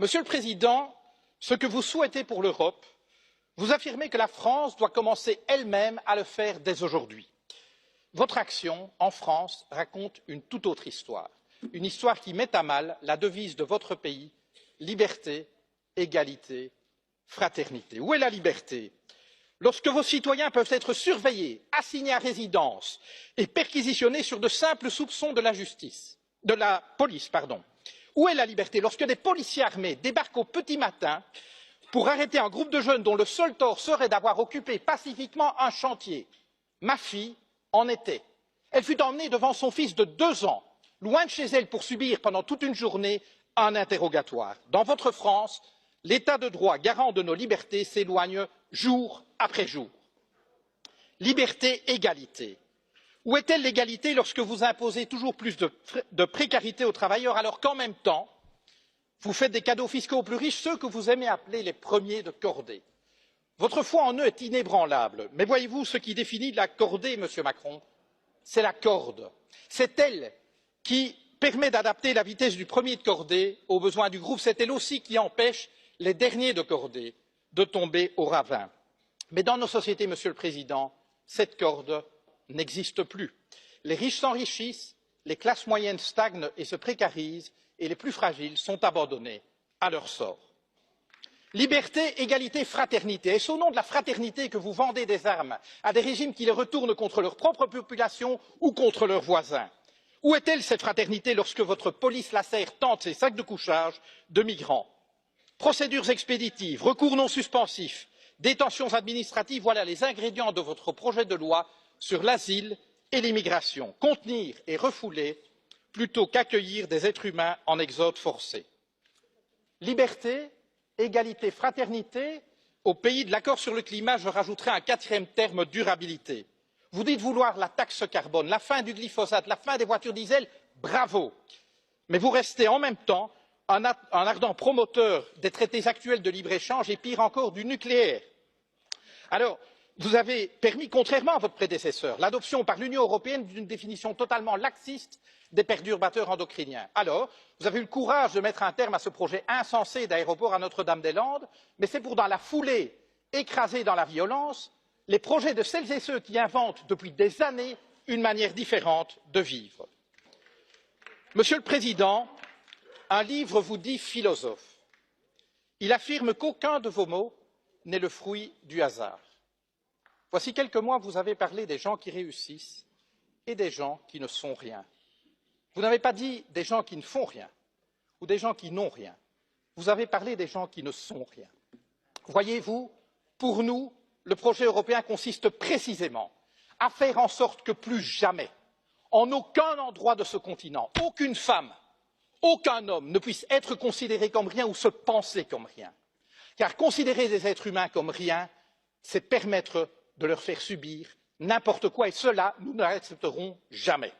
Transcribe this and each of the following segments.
Monsieur le Président, ce que vous souhaitez pour l'Europe, vous affirmez que la France doit commencer elle-même à le faire dès aujourd'hui. Votre action en France raconte une toute autre histoire, une histoire qui met à mal la devise de votre pays, liberté, égalité, fraternité. Où est la liberté? Lorsque vos citoyens peuvent être surveillés, assignés à résidence et perquisitionnés sur de simples soupçons de la police. Où est la liberté lorsque des policiers armés débarquent au petit matin pour arrêter un groupe de jeunes dont le seul tort serait d'avoir occupé pacifiquement un chantier? Ma fille en était. Elle fut emmenée devant son fils de 2 ans, loin de chez elle, pour subir pendant toute une journée un interrogatoire. Dans votre France, l'état de droit garant de nos libertés s'éloigne jour après jour. Liberté, égalité. Où est-elle l'égalité lorsque vous imposez toujours plus de précarité aux travailleurs alors qu'en même temps, vous faites des cadeaux fiscaux aux plus riches, ceux que vous aimez appeler les premiers de cordée? Votre foi en eux est inébranlable, mais voyez-vous, ce qui définit la cordée, Monsieur Macron, c'est la corde. C'est elle qui permet d'adapter la vitesse du premier de cordée aux besoins du groupe. C'est elle aussi qui empêche les derniers de cordée de tomber au ravin. Mais dans nos sociétés, Monsieur le Président, cette corde n'existe plus. Les riches s'enrichissent, les classes moyennes stagnent et se précarisent, et les plus fragiles sont abandonnés à leur sort. Liberté, égalité, fraternité. Est-ce au nom de la fraternité que vous vendez des armes à des régimes qui les retournent contre leur propre population ou contre leurs voisins? Où est-elle cette fraternité lorsque votre police lacère tente ses sacs de couchage de migrants? Procédures expéditives, recours non suspensifs, détentions administratives, voilà les ingrédients de votre projet de loi sur l'asile et l'immigration. Contenir et refouler plutôt qu'accueillir des êtres humains en exode forcé. Liberté, égalité, fraternité. Au pays de l'accord sur le climat, je rajouterai un 4e terme, durabilité. Vous dites vouloir la taxe carbone, la fin du glyphosate, la fin des voitures diesel, bravo. Mais vous restez en même temps un ardent promoteur des traités actuels de libre-échange et pire encore du nucléaire. Alors, vous avez permis, contrairement à votre prédécesseur, l'adoption par l'Union européenne d'une définition totalement laxiste des perturbateurs endocriniens. Alors, vous avez eu le courage de mettre un terme à ce projet insensé d'aéroport à Notre-Dame-des-Landes, mais c'est pour, dans la foulée, écraser dans la violence les projets de celles et ceux qui inventent depuis des années une manière différente de vivre. Monsieur le Président, un livre vous dit philosophe. Il affirme qu'aucun de vos mots n'est le fruit du hasard. Voici quelques mois, vous avez parlé des gens qui réussissent et des gens qui ne sont rien. Vous n'avez pas dit des gens qui ne font rien ou des gens qui n'ont rien. Vous avez parlé des gens qui ne sont rien. Voyez-vous, pour nous, le projet européen consiste précisément à faire en sorte que plus jamais, en aucun endroit de ce continent, aucune femme, aucun homme ne puisse être considéré comme rien ou se penser comme rien. Car considérer des êtres humains comme rien, c'est permettre de leur faire subir n'importe quoi, et cela, nous ne l'accepterons jamais.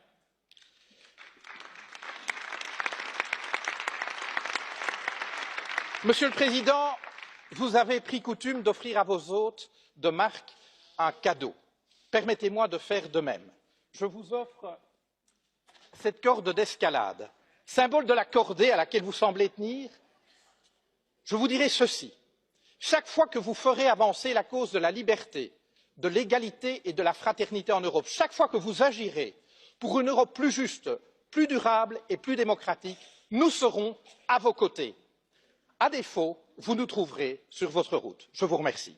Monsieur le Président, vous avez pris coutume d'offrir à vos hôtes de marque un cadeau. Permettez-moi de faire de même. Je vous offre cette corde d'escalade, symbole de la cordée à laquelle vous semblez tenir. Je vous dirai ceci. Chaque fois que vous ferez avancer la cause de la liberté, de l'égalité et de la fraternité en Europe, chaque fois que vous agirez pour une Europe plus juste, plus durable et plus démocratique, nous serons à vos côtés. À défaut, vous nous trouverez sur votre route. Je vous remercie.